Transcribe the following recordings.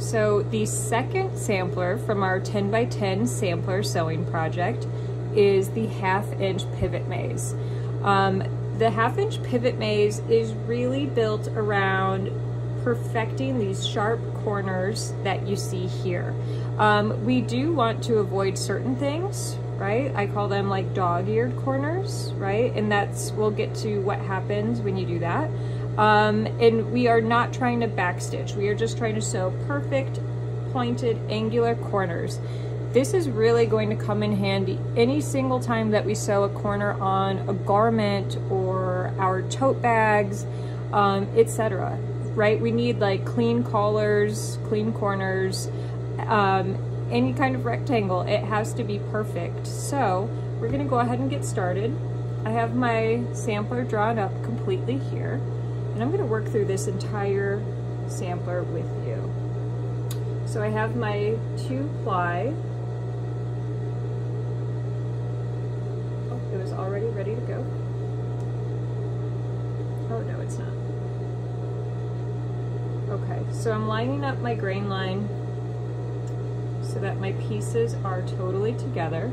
So the second sampler from our 10 by 10 sampler sewing project is the 1/2 inch pivot maze. The 1/2 inch pivot maze is really built around perfecting these sharp corners that you see here. We do want to avoid certain things, right? I call them like dog-eared corners, right? And we'll get to what happens when you do that. And we are not trying to backstitch. We are just trying to sew perfect, pointed, angular corners. This is really going to come in handy any single time that we sew a corner on a garment or our tote bags, etc. Right? We need like clean collars, clean corners, any kind of rectangle. It has to be perfect. So we're gonna go ahead and get started. I have my sampler drawn up completely here, and I'm gonna work through this entire sampler with you. So I have my 2-ply. Oh, it was already ready to go. Oh no, it's not. Okay, so I'm lining up my grain line so that my pieces are totally together.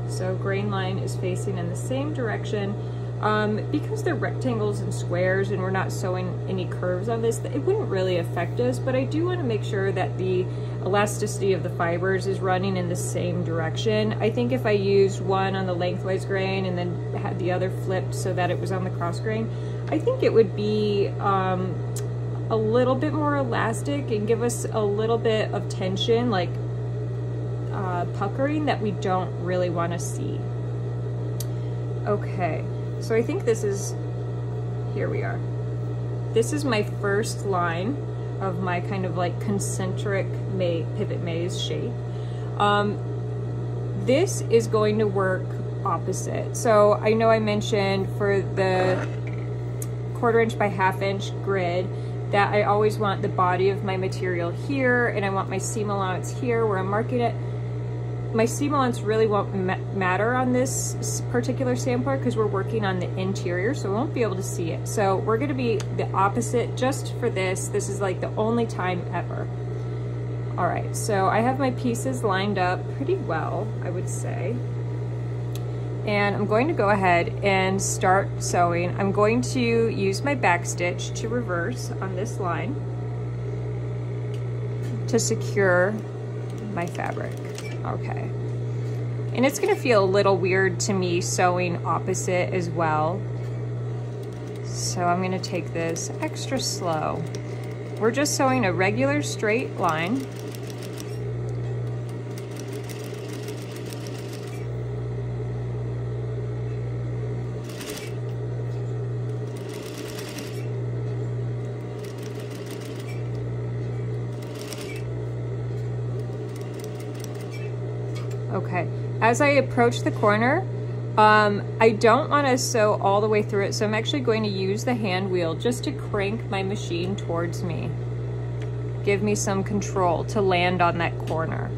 So grain line is facing in the same direction. Because they're rectangles and squares and we're not sewing any curves on this, it wouldn't really affect us, but I do want to make sure that the elasticity of the fibers is running in the same direction. I think if I used one on the lengthwise grain and then had the other flipped so that it was on the cross grain, I think it would be a little bit more elastic and give us a little bit of tension, like puckering, that we don't really want to see. Okay, so I think this is, here we are. This is my first line of my kind of like concentric pivot maze shape. This is going to work opposite. So I know I mentioned for the 1/4 inch by 1/2 inch grid that I always want the body of my material here, and I want my seam allowance here where I'm marking it. My seam allowance really won't matter on this particular sampler because we're working on the interior, so we won't be able to see it. So we're gonna be the opposite just for this. This is like the only time ever. All right, so I have my pieces lined up pretty well, I would say. And I'm going to go ahead and start sewing. I'm going to use my back stitch to reverse on this line to secure my fabric. Okay. And it's gonna feel a little weird to me sewing opposite as well. So I'm gonna take this extra slow. We're just sewing a regular straight line. Okay, as I approach the corner, I don't want to sew all the way through it, so I'm actually going to use the hand wheel just to crank my machine towards me. Give me some control to land on that corner.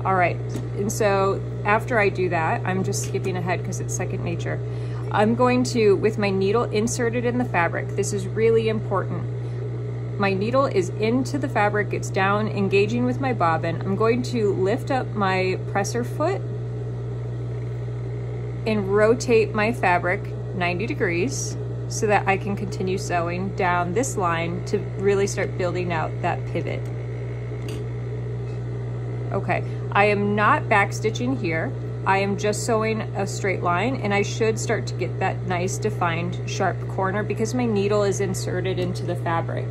All right, and so after I do that, I'm just skipping ahead because it's second nature. I'm going to, with my needle inserted in the fabric, this is really important. My needle is into the fabric, it's down, engaging with my bobbin. I'm going to lift up my presser foot and rotate my fabric 90 degrees so that I can continue sewing down this line to really start building out that pivot. Okay, I am not backstitching here. I am just sewing a straight line, and I should start to get that nice defined sharp corner because my needle is inserted into the fabric.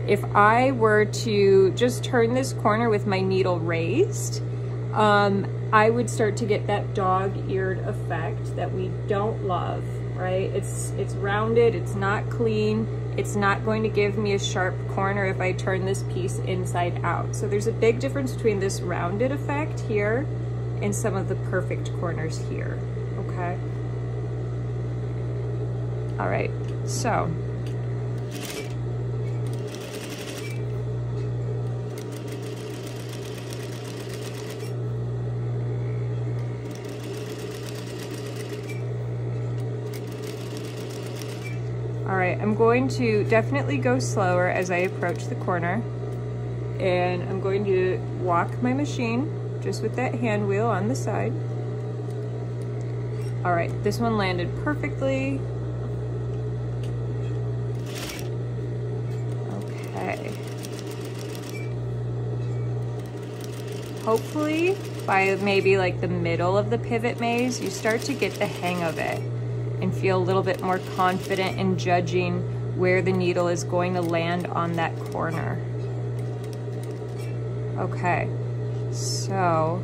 If I were to just turn this corner with my needle raised, I would start to get that dog-eared effect that we don't love, right? It's rounded, it's not clean, it's not going to give me a sharp corner if I turn this piece inside out. So there's a big difference between this rounded effect here and some of the perfect corners here, okay? All right, so. All right, I'm going to definitely go slower as I approach the corner, and I'm going to walk my machine just with that hand wheel on the side. All right, this one landed perfectly. Okay. Hopefully by maybe like the middle of the pivot maze, you start to get the hang of it and feel a little bit more confident in judging where the needle is going to land on that corner. Okay, so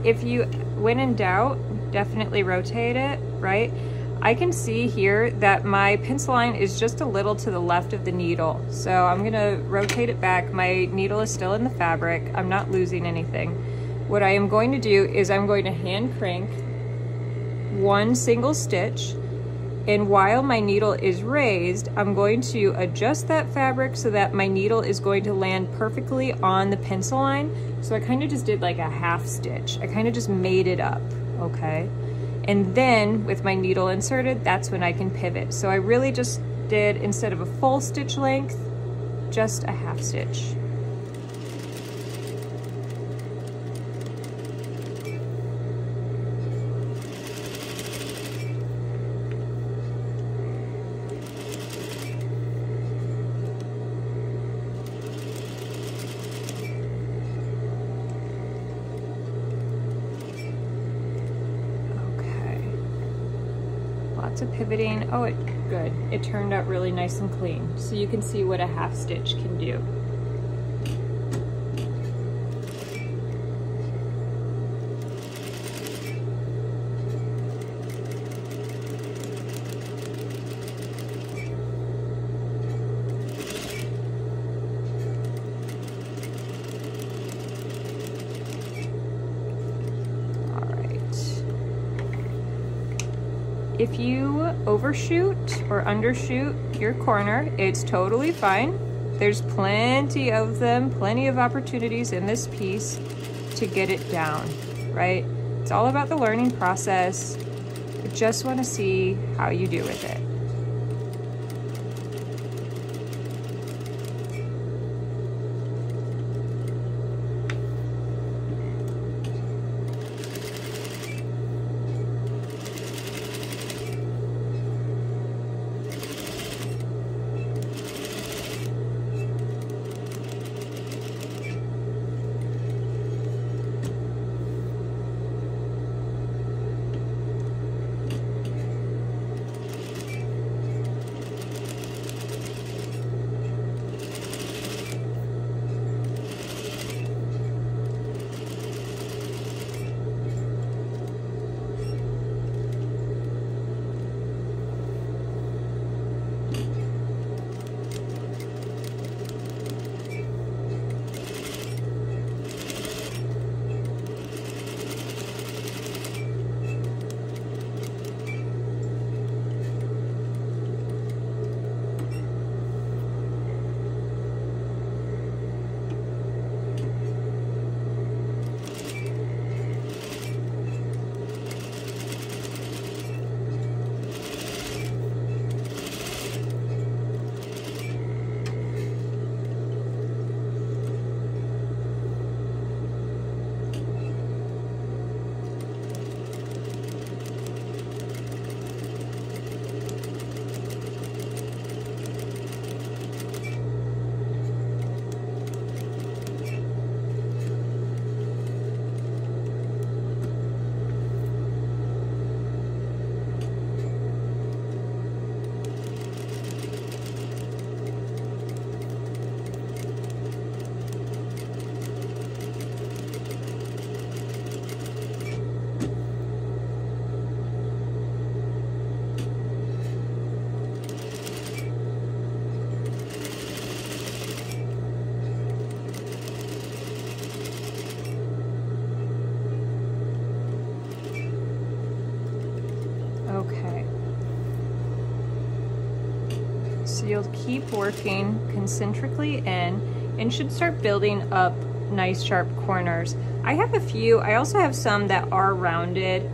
if you, when in doubt, definitely rotate it, right? I can see here that my pencil line is just a little to the left of the needle. So I'm gonna rotate it back. My needle is still in the fabric. I'm not losing anything. What I am going to do is I'm going to hand crank one single stitch, and while my needle is raised, I'm going to adjust that fabric so that my needle is going to land perfectly on the pencil line. So I kind of just did like a half stitch. I kind of just made it up, okay? And then with my needle inserted, that's when I can pivot. So I really just did, instead of a full stitch length, just a half stitch. Of pivoting. Oh, good. It turned out really nice and clean. So you can see what a half stitch can do. If you overshoot or undershoot your corner, it's totally fine. There's plenty of them, plenty of opportunities in this piece to get it down, right? It's all about the learning process. I just want to see how you do with it. So you'll keep working concentrically in and should start building up nice sharp corners. I have a few, I also have some that are rounded.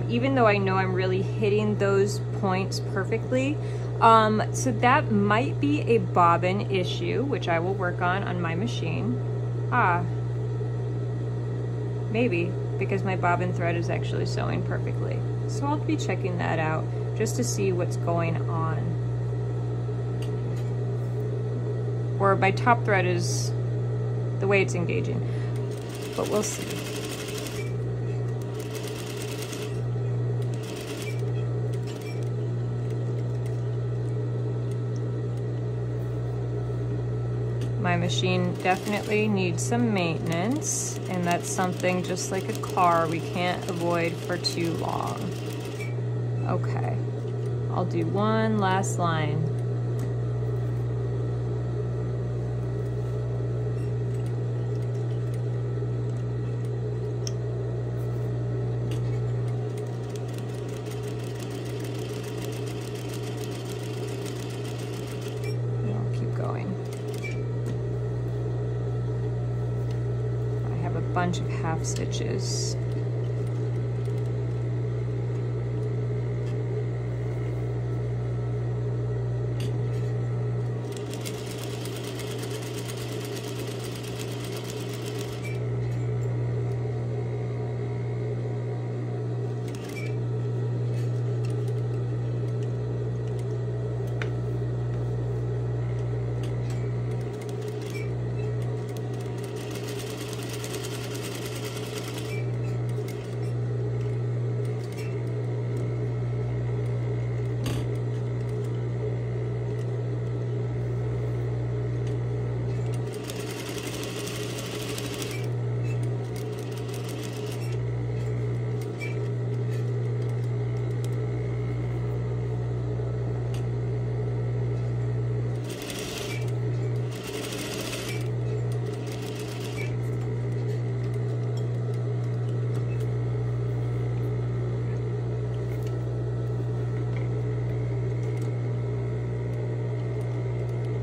even though I know I'm really hitting those points perfectly. So that might be a bobbin issue, which I will work on my machine. Maybe, because my bobbin thread is actually sewing perfectly. So I'll be checking that out just to see what's going on. Or my top thread is the way it's engaging, but we'll see. My machine definitely needs some maintenance, and that's something just like a car we can't avoid for too long. Okay, I'll do one last line. I'll keep going. Bunch of half stitches.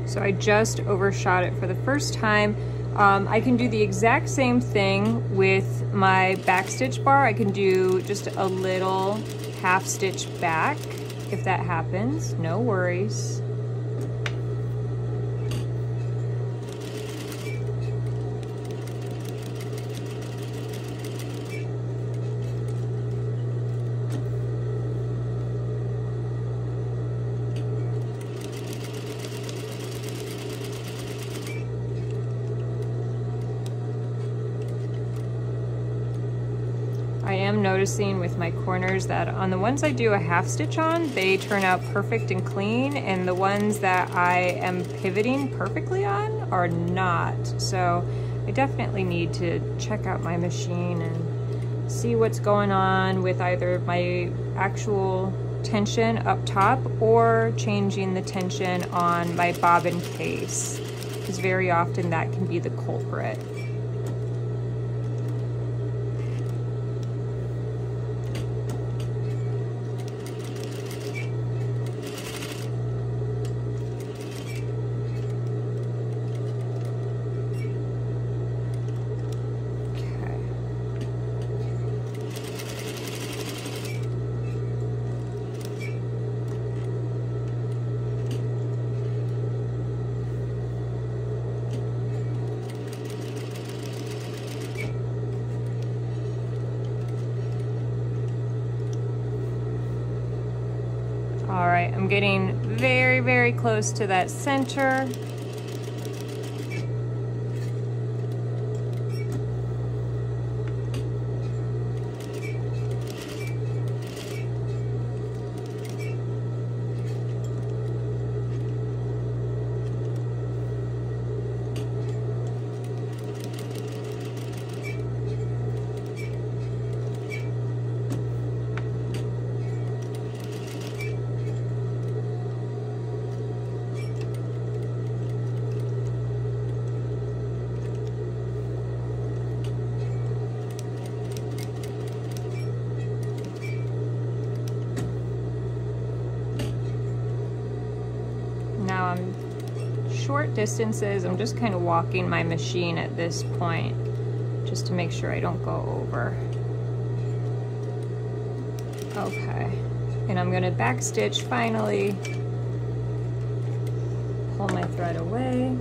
So I just overshot it for the first time. I can do the exact same thing with my back stitch bar. I can do just a little half stitch back if that happens, no worries. I am noticing with my corners that on the ones I do a half stitch on, they turn out perfect and clean, and the ones that I am pivoting perfectly on are not. So I definitely need to check out my machine and see what's going on with either my actual tension up top or changing the tension on my bobbin case, because very often that can be the culprit. All right, I'm getting very, very close to that center. Short distances, I'm just kind of walking my machine at this point just to make sure I don't go over. Okay, and I'm gonna back stitch finally, pull my thread away.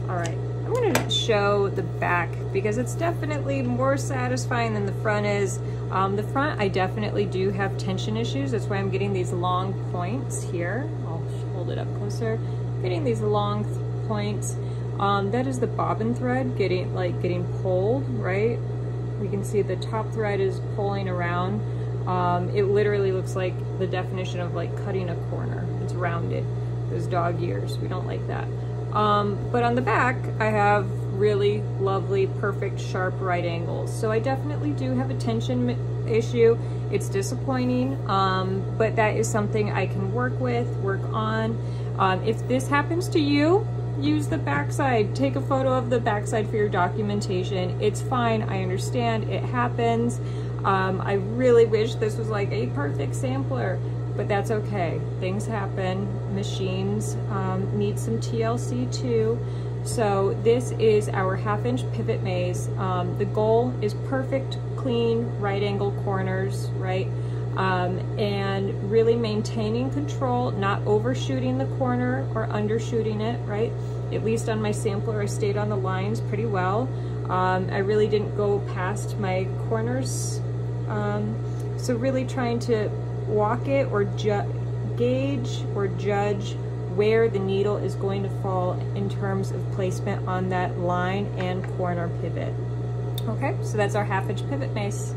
All right, I'm gonna show the back because it's definitely more satisfying than the front is. The front, I definitely do have tension issues. That's why I'm getting these long points here. I'll hold it up closer. Getting these long points. That is the bobbin thread getting pulled, right? We can see the top thread is pulling around. It literally looks like the definition of like cutting a corner. It's rounded, those dog ears. We don't like that. But on the back, I have really lovely, perfect, sharp right angles. So I definitely do have a tension issue. It's disappointing, but that is something I can work on. If this happens to you, use the backside. Take a photo of the backside for your documentation. It's fine, I understand, it happens. I really wish this was like a perfect sampler, but that's okay. Things happen. Machines need some TLC too. So this is our 1/2 inch pivot maze. The goal is perfect, clean, right angle corners, right? And really maintaining control, not overshooting the corner or undershooting it, right? At least on my sampler, I stayed on the lines pretty well. I really didn't go past my corners. So really trying to walk it or gauge or judge where the needle is going to fall in terms of placement on that line and corner pivot. Okay, so that's our 1/2 inch pivot maze.